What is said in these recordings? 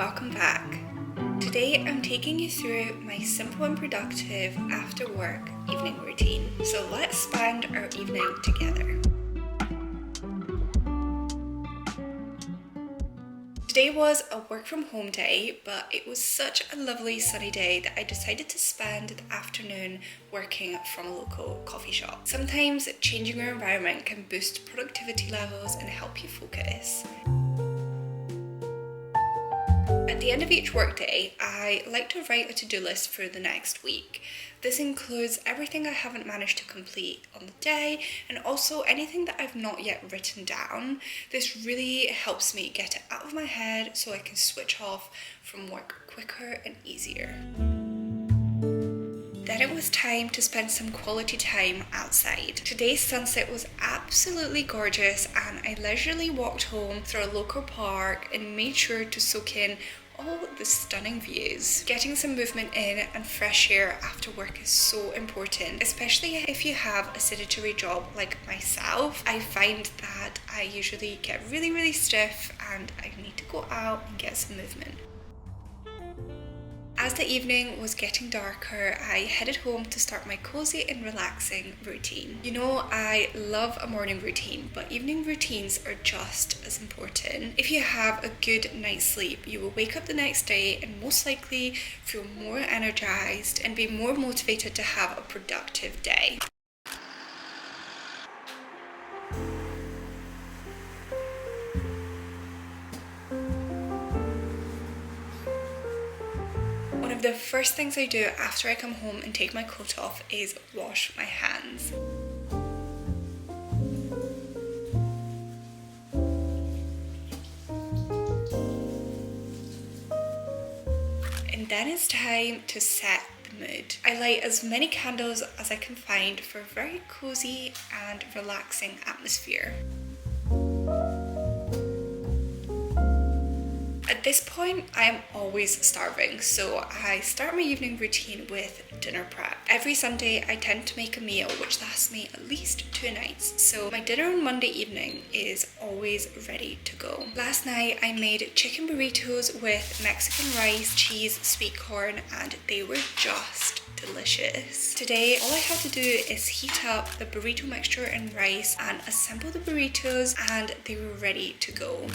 welcome back. Today I'm taking you through my simple and productive after work evening routine. So let's spend our evening together. Today was a work from home day, but it was such a lovely sunny day that I decided to spend the afternoon working from a local coffee shop. Sometimes changing your environment can boost productivity levels and help you focus. At the end of each workday, I like to write a to-do list for the next week. This includes everything I haven't managed to complete on the day and also anything that I've not yet written down. This really helps me get it out of my head so I can switch off from work quicker and easier. Then it was time to spend some quality time outside. Today's sunset was absolutely gorgeous and I leisurely walked home through a local park and made sure to soak in all the stunning views. Getting some movement in and fresh air after work is so important, especially if you have a sedentary job like myself. I find that I usually get really stiff and I need to go out and get some movement. As the evening was getting darker, I headed home to start my cozy and relaxing routine. You know, I love a morning routine, but evening routines are just as important. If you have a good night's sleep, you will wake up the next day and most likely feel more energized and be more motivated to have a productive day. One of the first things I do after I come home and take my coat off is wash my hands. And then it's time to set the mood. I light as many candles as I can find for a very cozy and relaxing atmosphere. At this point, I am always starving, so I start my evening routine with dinner prep. Every Sunday, I tend to make a meal which lasts me at least 2 nights, so my dinner on Monday evening is always ready to go. Last night, I made chicken burritos with Mexican rice, cheese, sweet corn, and they were just delicious. Today, all I had to do is heat up the burrito mixture and rice and assemble the burritos, and they were ready to go.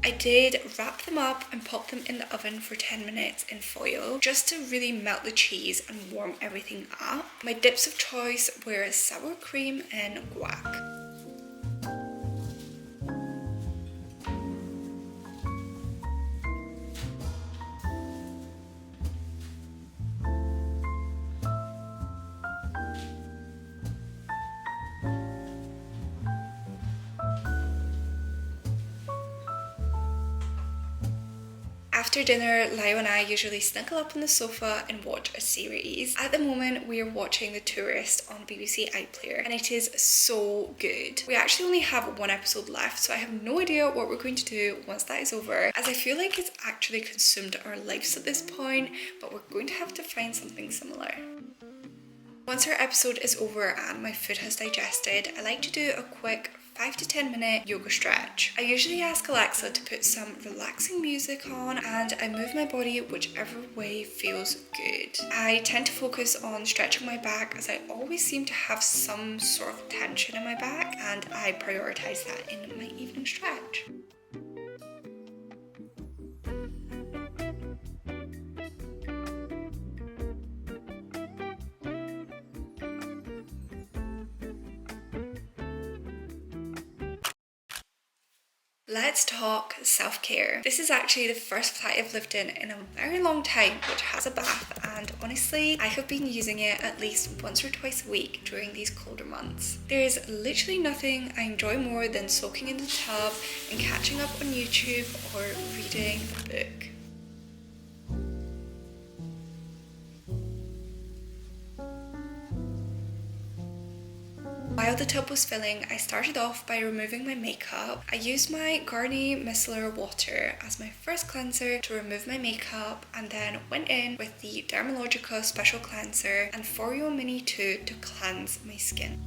I did wrap them up and pop them in the oven for 10 minutes in foil just to really melt the cheese and warm everything up. My dips of choice were sour cream and guac. After dinner, Lio and I usually snuggle up on the sofa and watch a series. At the moment, we are watching The Tourist on BBC iPlayer and it is so good. We actually only have 1 episode left, so I have no idea what we're going to do once that is over, as I feel like it's actually consumed our lives at this point, but we're going to have to find something similar. Once our episode is over and my food has digested, I like to do a quick 5 to 10 minute yoga stretch. I usually ask Alexa to put some relaxing music on and I move my body whichever way feels good. I tend to focus on stretching my back as I always seem to have some sort of tension in my back, and I prioritize that in my evening stretch. Let's talk self-care. This is actually the first flat I've lived in a very long time which has a bath, and honestly I have been using it at least once or twice a week during these colder months. There is literally nothing I enjoy more than soaking in the tub and catching up on YouTube or reading a book. While the tub was filling, I started off by removing my makeup. I used my Garnier Micellar water as my first cleanser to remove my makeup, and then went in with the Dermalogica Special Cleanser and Foreo Mini 2 to cleanse my skin.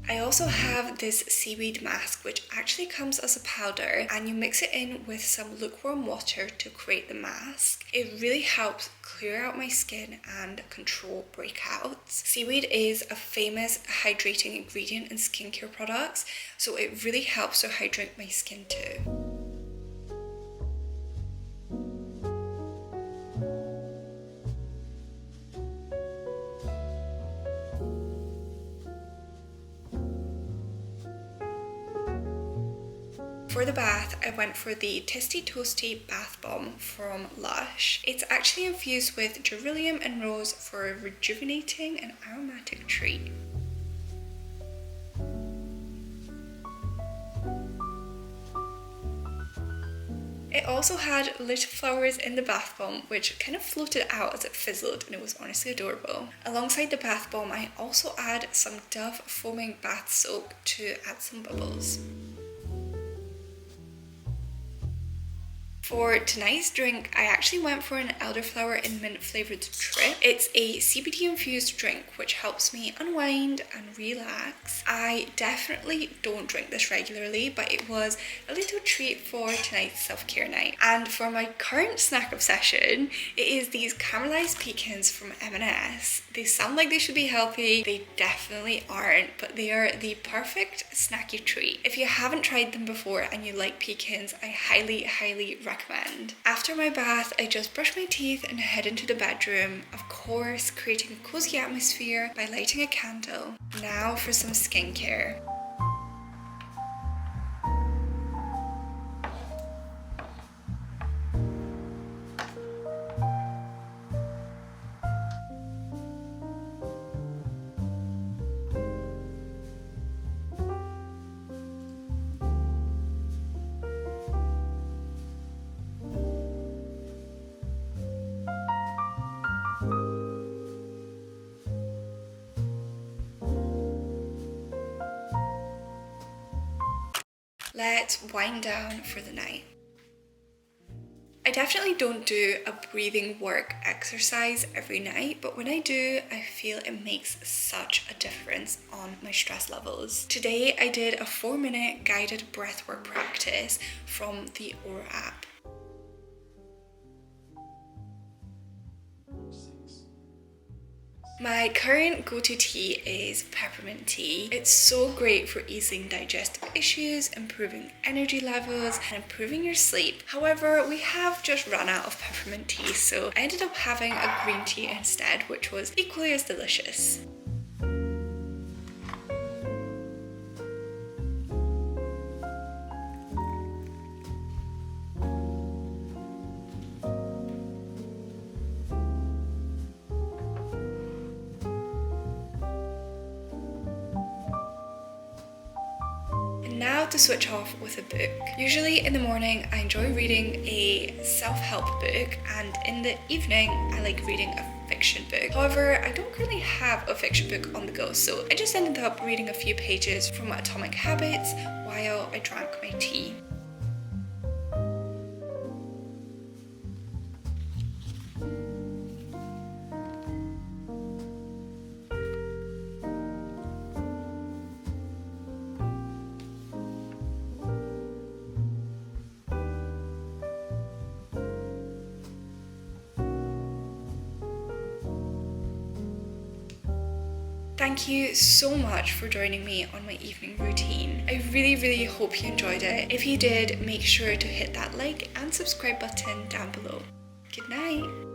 I also have this seaweed mask which actually comes as a powder, and you mix it in with some lukewarm water to create the mask. It really helps clear out my skin and control breakouts. Seaweed is a famous hydrating ingredient in skincare products, so it really helps to hydrate my skin too. For the bath, I went for the Tisty Toasty Bath Bomb from Lush. It's actually infused with geranium and rose for a rejuvenating and aromatic treat. It also had little flowers in the bath bomb which kind of floated out as it fizzled, and it was honestly adorable. Alongside the bath bomb, I also add some Dove foaming bath soap to add some bubbles. For tonight's drink, I actually went for an elderflower and mint flavoured trip. It's a CBD infused drink which helps me unwind and relax. I definitely don't drink this regularly, but it was a little treat for tonight's self-care night. And for my current snack obsession, it is these caramelised pecans from M&S. They sound like they should be healthy. They definitely aren't, but they are the perfect snacky treat. If you haven't tried them before and you like pecans, I highly recommend. After my bath, I just brush my teeth and head into the bedroom, of course creating a cozy atmosphere by lighting a candle. Now for some skincare. Let's wind down for the night. I definitely don't do a breathing work exercise every night, but when I do, I feel it makes such a difference on my stress levels. Today, I did a 4-minute guided breathwork practice from the Aura app. My current go-to tea is peppermint tea. It's so great for easing digestive issues, improving energy levels, and improving your sleep. However, we have just run out of peppermint tea, so I ended up having a green tea instead, which was equally as delicious. Now to switch off with a book. Usually in the morning I enjoy reading a self-help book, and in the evening I like reading a fiction book. However, I don't currently have a fiction book on the go, so I just ended up reading a few pages from Atomic Habits while I drank my tea. Thank you so much for joining me on my evening routine. I really hope you enjoyed it. If you did, make sure to hit that like and subscribe button down below. Good night.